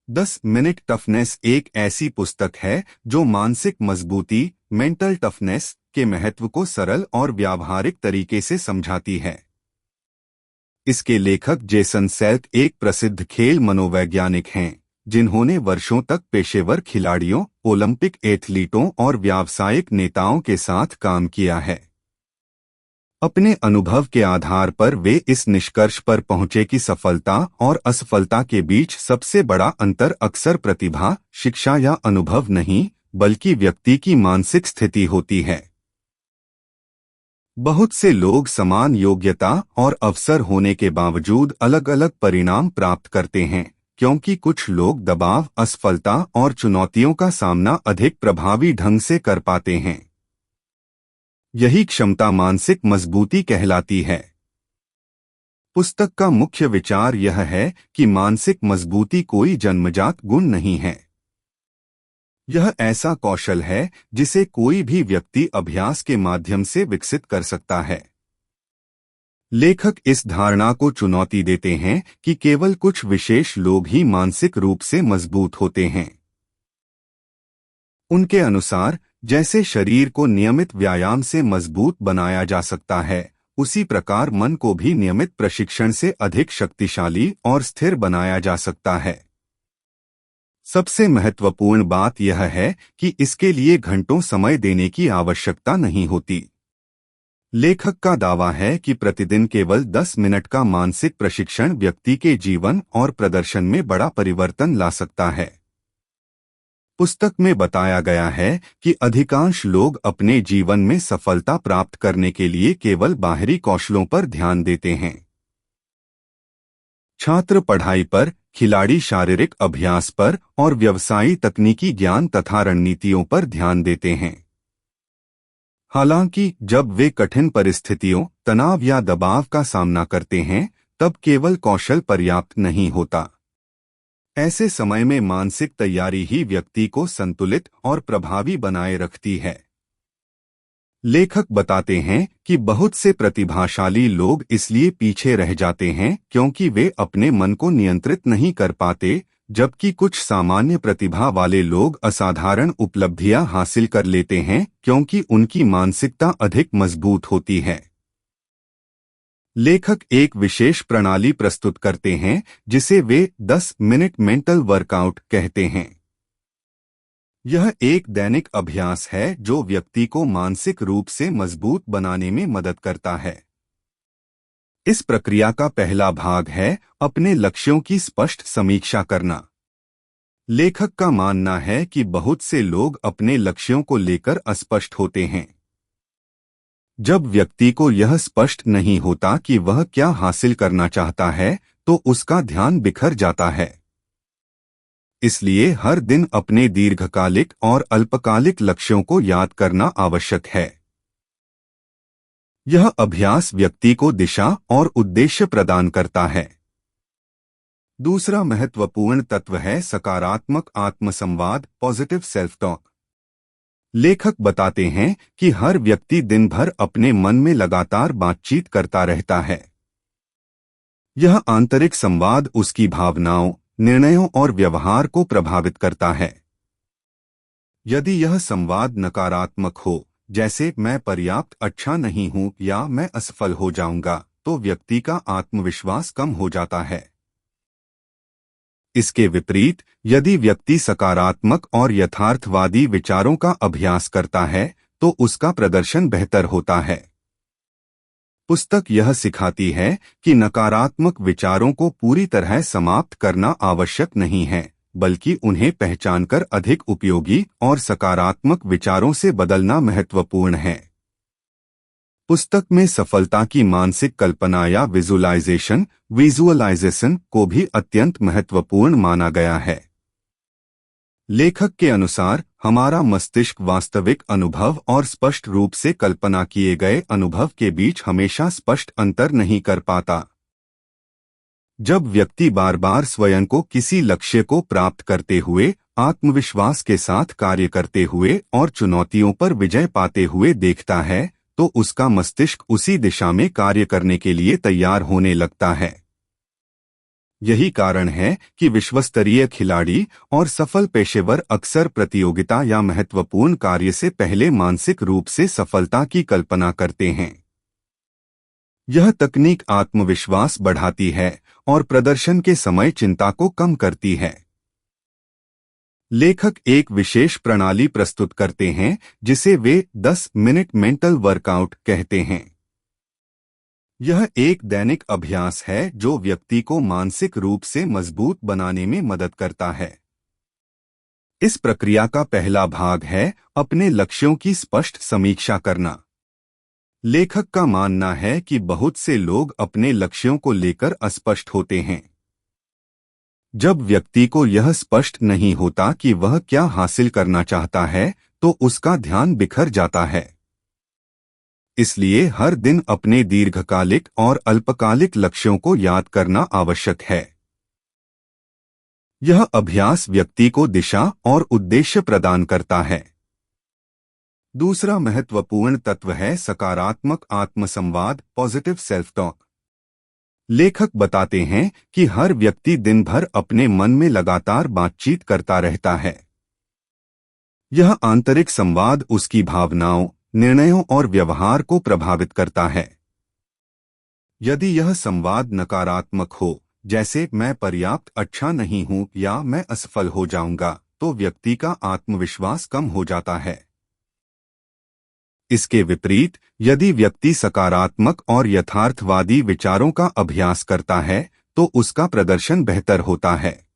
10 minute toughness एक ऐसी पुस्तक है जो मानसिक मजबूती मेंटल टफनेस के महत्व को सरल और व्यावहारिक तरीके से समझाती है। इसके लेखक जेसन सेल्क एक प्रसिद्ध खेल मनोवैज्ञानिक हैं जिन्होंने वर्षों तक पेशेवर खिलाड़ियों, ओलंपिक एथलीटों और व्यावसायिक नेताओं के साथ काम किया है। अपने अनुभव के आधार पर वे इस निष्कर्ष पर पहुंचे कि सफलता और असफलता के बीच सबसे बड़ा अंतर अक्सर प्रतिभा, शिक्षा या अनुभव नहीं, बल्कि व्यक्ति की मानसिक स्थिति होती है। बहुत से लोग समान योग्यता और अवसर होने के बावजूद अलग अलग परिणाम प्राप्त करते हैं, क्योंकि कुछ लोग दबाव, असफलता और चुनौतियों का सामना अधिक प्रभावी ढंग से कर पाते हैं। यही क्षमता मानसिक मजबूती कहलाती है। पुस्तक का मुख्य विचार यह है कि मानसिक मजबूती कोई जन्मजात गुण नहीं है। यह ऐसा कौशल है जिसे कोई भी व्यक्ति अभ्यास के माध्यम से विकसित कर सकता है। लेखक इस धारणा को चुनौती देते हैं कि केवल कुछ विशेष लोग ही मानसिक रूप से मजबूत होते हैं। उनके अनुसार जैसे शरीर को नियमित व्यायाम से मजबूत बनाया जा सकता है, उसी प्रकार मन को भी नियमित प्रशिक्षण से अधिक शक्तिशाली और स्थिर बनाया जा सकता है। सबसे महत्वपूर्ण बात यह है कि इसके लिए घंटों समय देने की आवश्यकता नहीं होती। लेखक का दावा है कि प्रतिदिन केवल 10 मिनट का मानसिक प्रशिक्षण व्यक्ति के जीवन और प्रदर्शन में बड़ा परिवर्तन ला सकता है। पुस्तक में बताया गया है कि अधिकांश लोग अपने जीवन में सफलता प्राप्त करने के लिए केवल बाहरी कौशलों पर ध्यान देते हैं। छात्र पढ़ाई पर, खिलाड़ी शारीरिक अभ्यास पर और व्यवसायी तकनीकी ज्ञान तथा रणनीतियों पर ध्यान देते हैं। हालांकि जब वे कठिन परिस्थितियों, तनाव या दबाव का सामना करते हैं, तब केवल कौशल पर्याप्त नहीं होता। ऐसे समय में मानसिक तैयारी ही व्यक्ति को संतुलित और प्रभावी बनाए रखती है। लेखक बताते हैं कि बहुत से प्रतिभाशाली लोग इसलिए पीछे रह जाते हैं क्योंकि वे अपने मन को नियंत्रित नहीं कर पाते, जबकि कुछ सामान्य प्रतिभा वाले लोग असाधारण उपलब्धियां हासिल कर लेते हैं क्योंकि उनकी मानसिकता अधिक मजबूत होती है। लेखक एक विशेष प्रणाली प्रस्तुत करते हैं जिसे वे 10 मिनट मेंटल वर्कआउट कहते हैं। यह एक दैनिक अभ्यास है जो व्यक्ति को मानसिक रूप से मजबूत बनाने में मदद करता है। इस प्रक्रिया का पहला भाग है अपने लक्ष्यों की स्पष्ट समीक्षा करना। लेखक का मानना है कि बहुत से लोग अपने लक्ष्यों को लेकर अस्पष्ट होते हैं। जब व्यक्ति को यह स्पष्ट नहीं होता कि वह क्या हासिल करना चाहता है, तो उसका ध्यान बिखर जाता है। इसलिए हर दिन अपने दीर्घकालिक और अल्पकालिक लक्ष्यों को याद करना आवश्यक है। यह अभ्यास व्यक्ति को दिशा और उद्देश्य प्रदान करता है। दूसरा महत्वपूर्ण तत्व है सकारात्मक आत्मसंवाद, पॉजिटिव सेल्फ टॉक। लेखक बताते हैं कि हर व्यक्ति दिन भर अपने मन में लगातार बातचीत करता रहता है। यह आंतरिक संवाद उसकी भावनाओं, निर्णयों और व्यवहार को प्रभावित करता है। यदि यह संवाद नकारात्मक हो, जैसे मैं पर्याप्त अच्छा नहीं हूं या मैं असफल हो जाऊंगा, तो व्यक्ति का आत्मविश्वास कम हो जाता है। इसके विपरीत, यदि व्यक्ति सकारात्मक और यथार्थवादी विचारों का अभ्यास करता है, तो उसका प्रदर्शन बेहतर होता है। पुस्तक यह सिखाती है कि नकारात्मक विचारों को पूरी तरह समाप्त करना आवश्यक नहीं है, बल्कि उन्हें पहचानकर अधिक उपयोगी और सकारात्मक विचारों से बदलना महत्वपूर्ण है। पुस्तक में सफलता की मानसिक कल्पना या विजुअलाइजेशन को भी अत्यंत महत्वपूर्ण माना गया है। लेखक के अनुसार हमारा मस्तिष्क वास्तविक अनुभव और स्पष्ट रूप से कल्पना किए गए अनुभव के बीच हमेशा स्पष्ट अंतर नहीं कर पाता। जब व्यक्ति बार बार स्वयं को किसी लक्ष्य को प्राप्त करते हुए, आत्मविश्वास के साथ कार्य करते हुए और चुनौतियों पर विजय पाते हुए देखता है, तो उसका मस्तिष्क उसी दिशा में कार्य करने के लिए तैयार होने लगता है। यही कारण है कि विश्वस्तरीय खिलाड़ी और सफल पेशेवर अक्सर प्रतियोगिता या महत्वपूर्ण कार्य से पहले मानसिक रूप से सफलता की कल्पना करते हैं। यह तकनीक आत्मविश्वास बढ़ाती है और प्रदर्शन के समय चिंता को कम करती है। लेखक एक विशेष प्रणाली प्रस्तुत करते हैं जिसे वे 10 मिनट मेंटल वर्कआउट कहते हैं। यह एक दैनिक अभ्यास है जो व्यक्ति को मानसिक रूप से मजबूत बनाने में मदद करता है। इस प्रक्रिया का पहला भाग है अपने लक्ष्यों की स्पष्ट समीक्षा करना। लेखक का मानना है कि बहुत से लोग अपने लक्ष्यों को लेकर अस्पष्ट होते हैं। जब व्यक्ति को यह स्पष्ट नहीं होता कि वह क्या हासिल करना चाहता है, तो उसका ध्यान बिखर जाता है। इसलिए हर दिन अपने दीर्घकालिक और अल्पकालिक लक्ष्यों को याद करना आवश्यक है। यह अभ्यास व्यक्ति को दिशा और उद्देश्य प्रदान करता है। दूसरा महत्वपूर्ण तत्व है सकारात्मक आत्मसंवाद, पॉजिटिव सेल्फ टॉक। लेखक बताते हैं कि हर व्यक्ति दिन भर अपने मन में लगातार बातचीत करता रहता है। यह आंतरिक संवाद उसकी भावनाओं, निर्णयों और व्यवहार को प्रभावित करता है। यदि यह संवाद नकारात्मक हो, जैसे मैं पर्याप्त अच्छा नहीं हूं या मैं असफल हो जाऊंगा, तो व्यक्ति का आत्मविश्वास कम हो जाता है। इसके विपरीत, यदि व्यक्ति सकारात्मक और यथार्थवादी विचारों का अभ्यास करता है, तो उसका प्रदर्शन बेहतर होता है।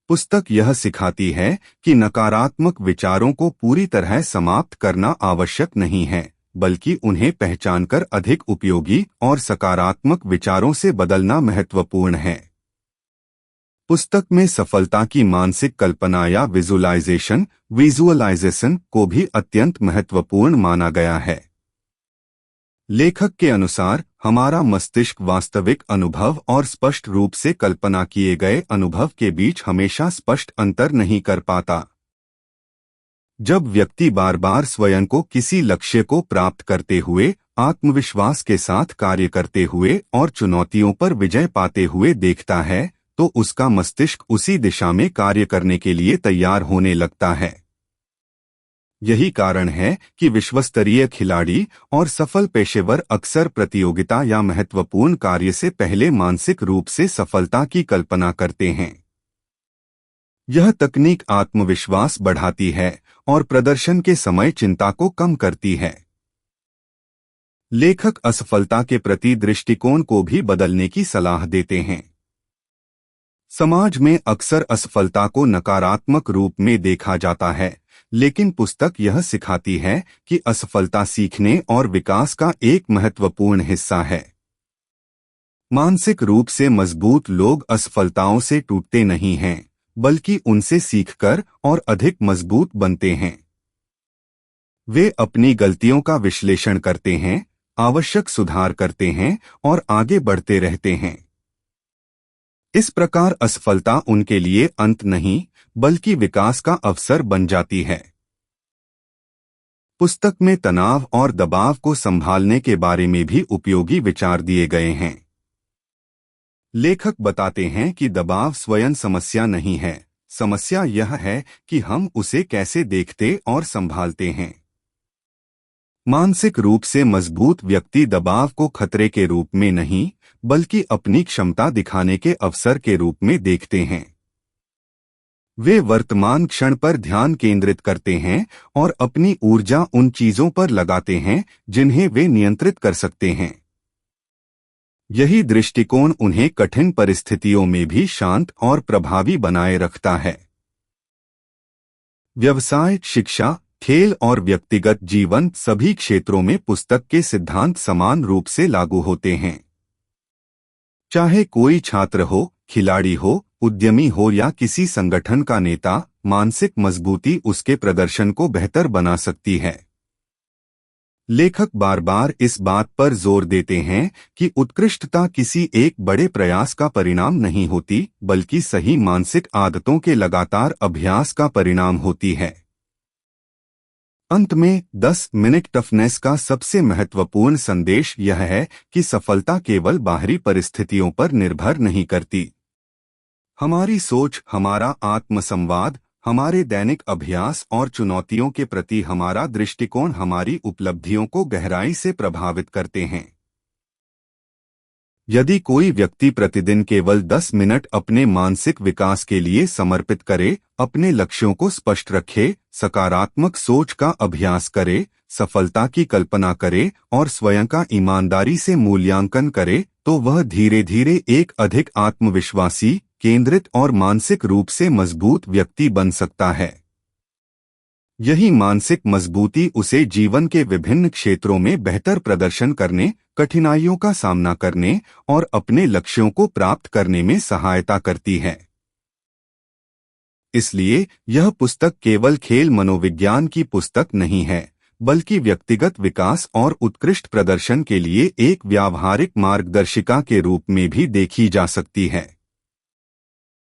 पुस्तक यह सिखाती है कि नकारात्मक विचारों को पूरी तरह समाप्त करना आवश्यक नहीं है, बल्कि उन्हें पहचानकर अधिक उपयोगी और सकारात्मक विचारों से बदलना महत्वपूर्ण है। पुस्तक में सफलता की मानसिक कल्पना या विजुअलाइजेशन को भी अत्यंत महत्वपूर्ण माना गया है। लेखक के अनुसार हमारा मस्तिष्क वास्तविक अनुभव और स्पष्ट रूप से कल्पना किए गए अनुभव के बीच हमेशा स्पष्ट अंतर नहीं कर पाता। जब व्यक्ति बार बार स्वयं को किसी लक्ष्य को प्राप्त करते हुए, आत्मविश्वास के साथ कार्य करते हुए और चुनौतियों पर विजय पाते हुए देखता है, तो उसका मस्तिष्क उसी दिशा में कार्य करने के लिए तैयार होने लगता है। यही कारण है कि विश्वस्तरीय खिलाड़ी और सफल पेशेवर अक्सर प्रतियोगिता या महत्वपूर्ण कार्य से पहले मानसिक रूप से सफलता की कल्पना करते हैं। यह तकनीक आत्मविश्वास बढ़ाती है और प्रदर्शन के समय चिंता को कम करती है। लेखक असफलता के प्रति दृष्टिकोण को भी बदलने की सलाह देते हैं। समाज में अक्सर असफलता को नकारात्मक रूप में देखा जाता है, लेकिन पुस्तक यह सिखाती है कि असफलता सीखने और विकास का एक महत्वपूर्ण हिस्सा है। मानसिक रूप से मजबूत लोग असफलताओं से टूटते नहीं हैं, बल्कि उनसे सीखकर और अधिक मजबूत बनते हैं। वे अपनी गलतियों का विश्लेषण करते हैं, आवश्यक सुधार करते हैं और आगे बढ़ते रहते हैं। इस प्रकार असफलता उनके लिए अंत नहीं, बल्कि विकास का अवसर बन जाती है। पुस्तक में तनाव और दबाव को संभालने के बारे में भी उपयोगी विचार दिए गए हैं। लेखक बताते हैं कि दबाव स्वयं समस्या नहीं है, समस्या यह है कि हम उसे कैसे देखते और संभालते हैं। मानसिक रूप से मजबूत व्यक्ति दबाव को खतरे के रूप में नहीं, बल्कि अपनी क्षमता दिखाने के अवसर के रूप में देखते हैं। वे वर्तमान क्षण पर ध्यान केंद्रित करते हैं और अपनी ऊर्जा उन चीजों पर लगाते हैं जिन्हें वे नियंत्रित कर सकते हैं। यही दृष्टिकोण उन्हें कठिन परिस्थितियों में भी शांत और प्रभावी बनाए रखता है। व्यवसाय, शिक्षा, खेल और व्यक्तिगत जीवन सभी क्षेत्रों में पुस्तक के सिद्धांत समान रूप से लागू होते हैं। चाहे कोई छात्र हो, खिलाड़ी हो, उद्यमी हो या किसी संगठन का नेता, मानसिक मजबूती उसके प्रदर्शन को बेहतर बना सकती है। लेखक बार बार इस बात पर जोर देते हैं कि उत्कृष्टता किसी एक बड़े प्रयास का परिणाम नहीं होती, बल्कि सही मानसिक आदतों के लगातार अभ्यास का परिणाम होती है। अंत में 10 मिनट टफनेस का सबसे महत्वपूर्ण संदेश यह है कि सफलता केवल बाहरी परिस्थितियों पर निर्भर नहीं करती। हमारी सोच, हमारा आत्मसंवाद, हमारे दैनिक अभ्यास और चुनौतियों के प्रति हमारा दृष्टिकोण हमारी उपलब्धियों को गहराई से प्रभावित करते हैं। यदि कोई व्यक्ति प्रतिदिन केवल 10 मिनट अपने मानसिक विकास के लिए समर्पित करे, अपने लक्ष्यों को स्पष्ट रखे, सकारात्मक सोच का अभ्यास करे, सफलता की कल्पना करे और स्वयं का ईमानदारी से मूल्यांकन करे, तो वह धीरे धीरे एक अधिक आत्मविश्वासी, केंद्रित और मानसिक रूप से मजबूत व्यक्ति बन सकता है। यही मानसिक मजबूती उसे जीवन के विभिन्न क्षेत्रों में बेहतर प्रदर्शन करने, कठिनाइयों का सामना करने और अपने लक्ष्यों को प्राप्त करने में सहायता करती है। इसलिए यह पुस्तक केवल खेल मनोविज्ञान की पुस्तक नहीं है, बल्कि व्यक्तिगत विकास और उत्कृष्ट प्रदर्शन के लिए एक व्यावहारिक मार्गदर्शिका के रूप में भी देखी जा सकती है।